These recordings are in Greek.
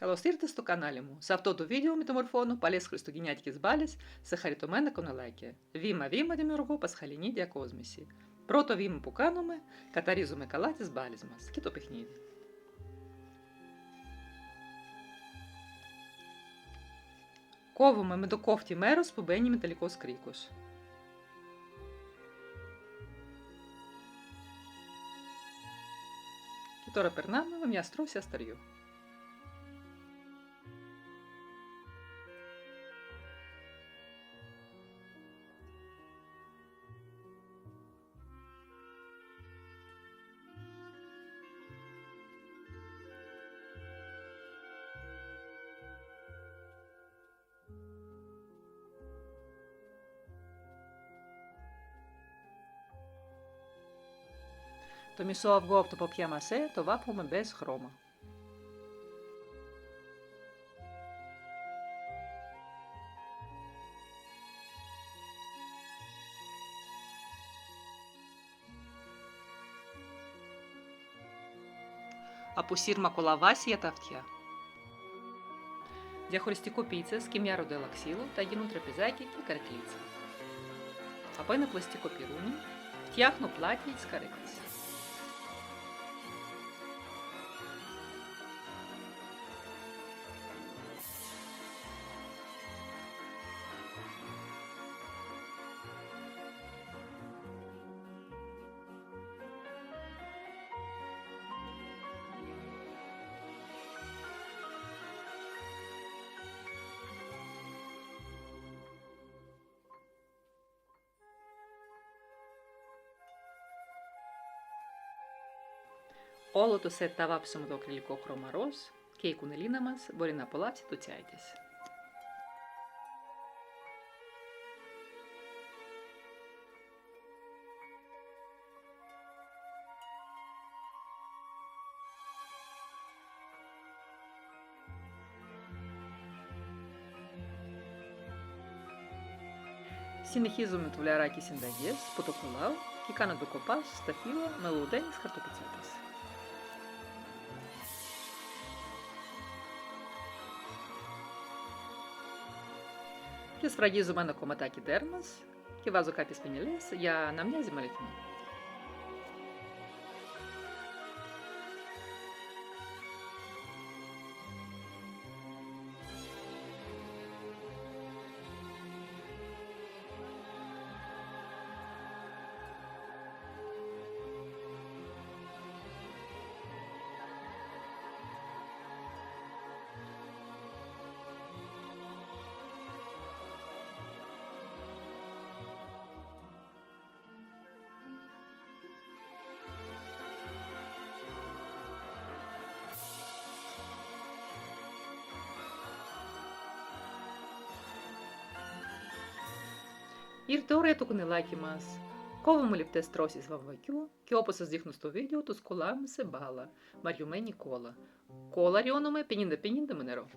Καλώς ήρθατε στο κανάλι μου. Σε αυτό το βίντεο μεταμορφώνω παλιές χριστουγεννιάτικες μπάλες σε χαριτωμένα κονελάκια. Βήμα-βήμα δημιουργώ πασχαλινή διακόσμηση. Πρώτο βήμα που κάνουμε, καταρρίζουμε καλά τις μπάλες μας και το παιχνίδι. Κόβουμε με το κόφτη μέρος που μπαίνει μεταλλικός κρίκος. Και τώρα περνάμε με μια στρώση αστεριού. Το μισό αυγό από το παπιά μασέ το βάφουμε μπες χρώμα. Αποσύρουμε κολαβάση για τα αυτιά. Διαχωριστή κοπίτσας και μια ροντέλα ξύλου θα γίνουν τραπεζάκι και καρκλίτσα. Από ένα πλαστικό πυρούνι φτιάχνω πλάτη της καρέκλας. Όλο το σετ θα βάψουμε το ακριλικό χρώμα ροζ και η κουνελίνα μας μπορεί να απολαύσει το τσάι της. Συνεχίζουμε το βουλιαράκι συνταγές που το κολλάω και κάνω το κοπάς στα φύλλα με λουδένες χαρτοπετσέτες. Και σφραγίζουμε ένα κομματάκι δέρμας και βάζω κάποιες πινελές για να μοιάζει με αληθινό. Ήρθε ώρα για το κουνελάκι μας. Κόβουμε λεπτές στρώσεις βαμβακιού και όπως σας δείχνω στο βίντεο τους κολλάμε σε μπάλα, μαριωμένη κόλλα. Κόλλα ριώνουμε 50-50 με νερό.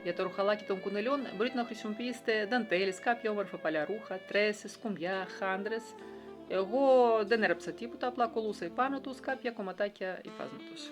Για το ρουχαλάκι των κουνελιών μπορείτε να χρησιμοποιήσετε δαντέλες, κάποια όμορφα παλιά ρούχα, τρέσες, κουμπιά, χάντρες. Εγώ δεν έραψα τίποτα, απλά κολούσα επάνω τους κάποια κομματάκια υφάσματος.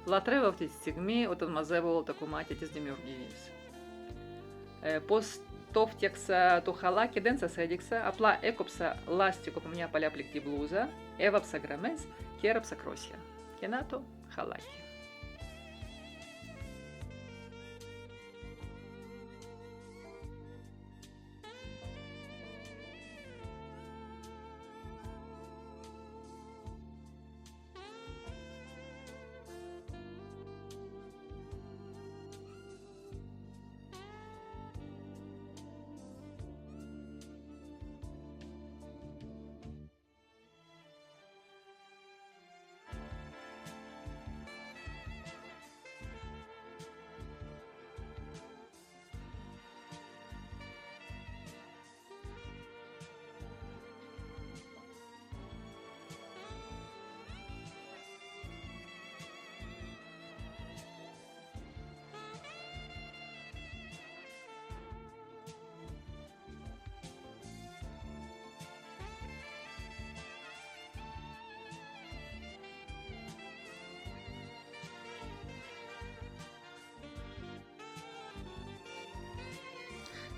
Λατρεύω αυτή τη στιγμή όταν μαζεύω όλα τα κομμάτια της δημιουργίας. Πώς το φτιάξα το χαλάκι δεν σας έδειξα, απλά έκοψα λάστιχο από μια παλιά πλεκτή μπλούζα, έβαψα γραμμές και έραψα κρόσια. Και να το χαλάκι.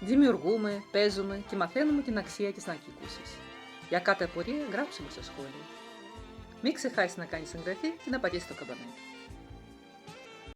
Δημιουργούμε, παίζουμε και μαθαίνουμε την αξία της ανακύκλωσης. Για κάθε απορία γράψτε μου στα σχόλια. Μην ξεχάσεις να κάνεις εγγραφή και να πατήσεις το καμπανάκι.